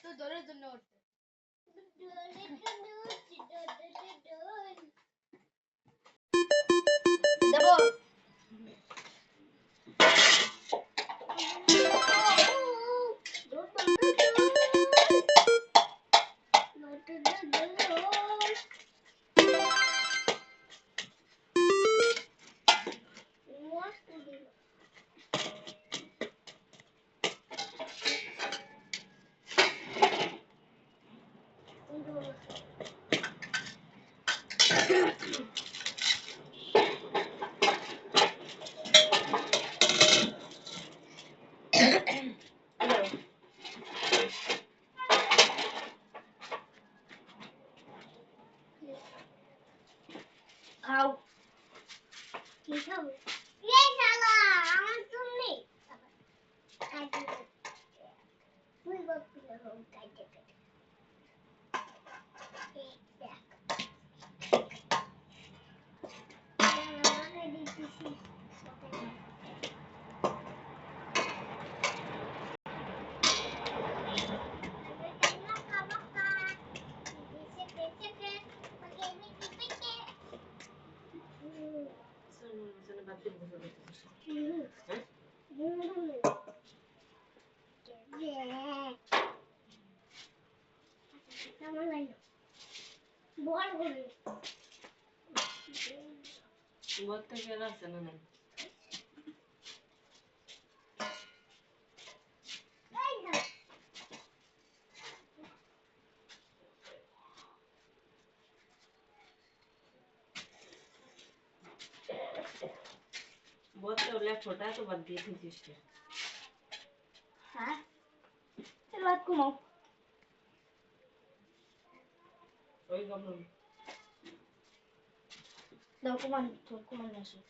তো দলের জন্য দেবো খাও কি খাবো এই শালা আমার চুল নেই কাটে তুই বলছিস কাটে কাটে এই দেখ আমাকে দিতেছিস বলতে গেলে আছে না নাই बहुत तो लेफ्ट होता है तो बंद दिए थे जिसके हाँ चल बात घुमाओ वही गम डॉक्यूमेंट ऐसे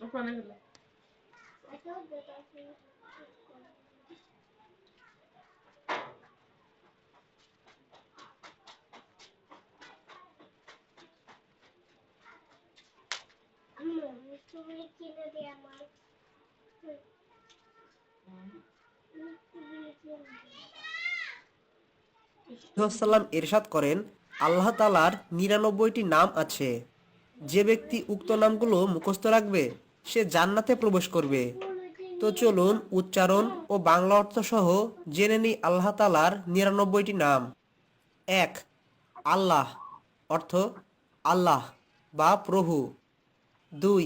ওখানে গেলে তুমি কিনে দে আমার সাল্লাম ইরশাদ করেন, আল্লাহ তাআলার ৯৯টি নাম আছে। যে ব্যক্তি উক্ত নামগুলো মুখস্থ রাখবে সে জান্নাতে প্রবেশ করবে। তো চলুন উচ্চারণ ও বাংলা অর্থ সহ জেনে নিই আল্লাহ তাআলার ৯৯টি নাম। ১. আল্লাহ অর্থ আল্লাহ বা প্রভু। ২.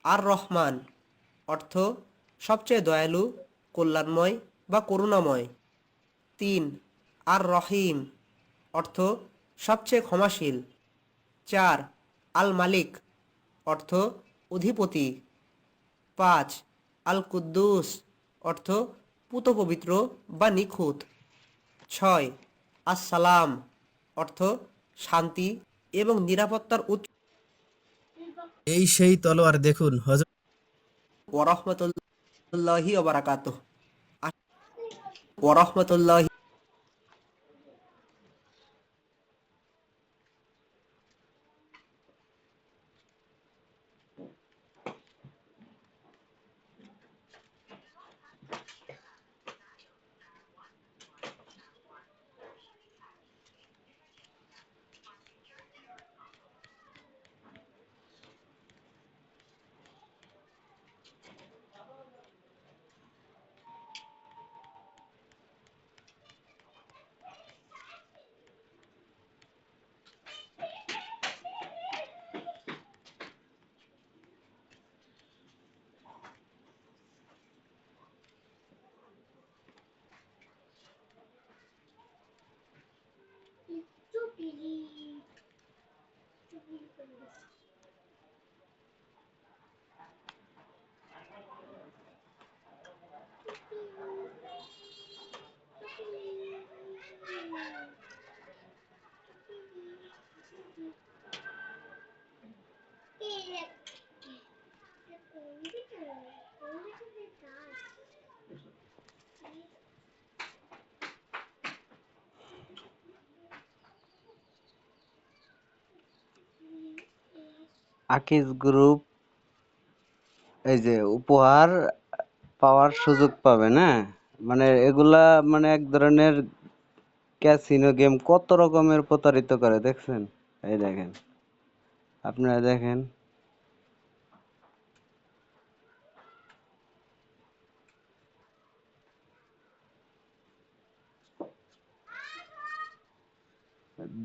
আর রহমান অর্থ সবচেয়ে দয়ালু, কল্যাণময় বা করুণাময়। ৩. আর রহিম অর্থ সবচেয়ে ক্ষমাশীল। ৪. আল মালিক অর্থ অধিপতি। ৫. আল কুদ্দুস অর্থ পুত পবিত্র বা নিখুঁত। ৬. আসসালাম অর্থ শান্তি এবং নিরাপত্তার উৎস। এই সেই তলোয়ার দেখুন হযরত ওয়ারাহমাতুল্লাহি ওয়া বারাকাতুহু। ওয়ারাহমাতুল্লাহি। আকিজ গ্রুপ এই যে উপহার পাওয়ার সুযোগ পাবে না, মানে এগুলা মানে এক ধরনের ক্যাসিনো গেম, কত রকমের প্রতারিত করে দেখছেন। এই দেখেন, আপনারা দেখেন,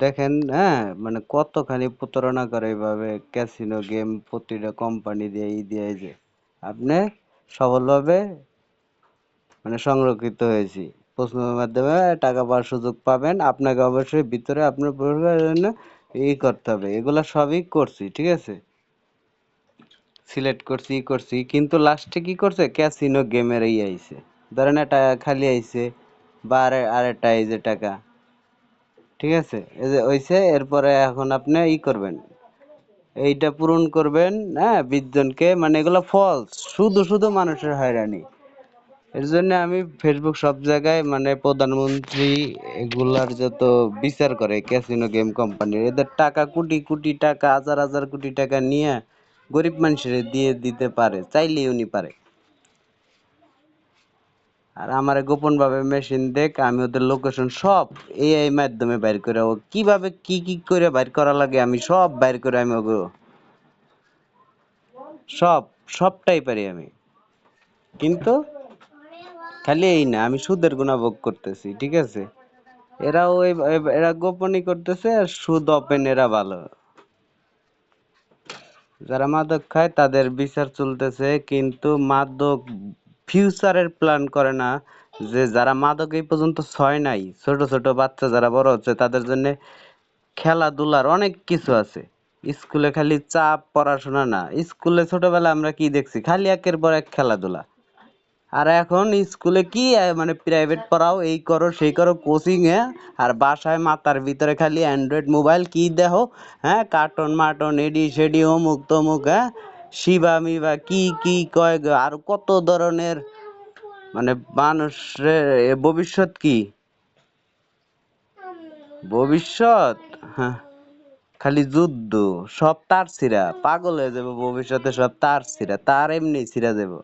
দেখেন, হ্যাঁ, মানে কতখানি প্রতারণা করে এইভাবে ক্যাসিনো গেম প্রতিটা কোম্পানি দিয়ে দিয়ে এই যে আপনি সফলভাবে মানে সংরক্ষিত হয়েছি, প্রশ্নের মাধ্যমে টাকা পাওয়ার সুযোগ পাবেন। আপনাকে অবশ্যই ভিতরে আপনার পরিবারের জন্য করতে হবে, এগুলা সবই করছি, ঠিক আছে, সিলেক্ট করছি করছি, কিন্তু লাস্টে কি করছে, ক্যাসিনো গেমের আইছে, ধরেন এটা খালি আইছে বা আরেকটা এই যে টাকা, ঠিক আছে, এই যে হইছে, এরপরে এখন আপনি করবেন, এইটা পূরণ করবেন, হ্যাঁ, 20 জনকে, মানে এগুলো ফলস, শুধু শুধু মানুষের হয়রানি। এর জন্য আমি ফেসবুক সব জায়গায় মানে প্রধানমন্ত্রী এগুলার যত বিচার করে ক্যাসিনো গেম কোম্পানির, এদের টাকা কোটি কোটি টাকা, হাজার হাজার কোটি টাকা নিয়ে গরিব মানুষের দিয়ে দিতে পারে, চাইলেই উনি পারে। আর আমারে গোপন ভাবে মেশিন দেখ, আমি ওদের লোকেশন সব এআই মাধ্যমে বাইর করে, ও কিভাবে কি কি করে বাইর করা লাগে আমি সব বাইর করে আমি ওগো সব সবটাই পারি আমি। কিন্তু খালি এই না, আমি সুদের গুণা ভোগ করতেছি, ঠিক আছে, এরা গোপনই করতেছে, আর সুদ ওপেন এরা ভালো। যারা মাদক খায় তাদের বিচার চলতেছে, কিন্তু মাদক ফিউচারের প্ল্যান করে না, যে যারা মাদক এই পর্যন্ত ছয় নাই, ছোট ছোট বাচ্চা যারা বড় হচ্ছে তাদের জন্য খেলাধুলার অনেক কিছু আছে। স্কুলে খালি চাপ, পড়াশোনা না, স্কুলে ছোটবেলা আমরা কি দেখছি, খালি একের পর এক খেলাধুলা। আর এখন স্কুলে কি মানে প্রাইভেট পড়াও, এই করো সেই করো, কোচিং এ, আর বাসায় মাথার ভিতরে খালি অ্যান্ড্রয়েড মোবাইল, কি দেখো, হ্যাঁ, কার্টুন মাটন এডি সেডি অমুক তমুক, হ্যাঁ, শিবা মিবা কি কি কয় গো, আর কত ধরনের, মানে মানুষের ভবিষ্যৎ কি, ভবিষ্যৎ, হ্যাঁ, খালি যুদ্ধ, সব তার ছিঁড়া, পাগল হয়ে যাবো ভবিষ্যতে, সব তার ছিঁড়া, তার এমনি ছিঁড়া যাবো।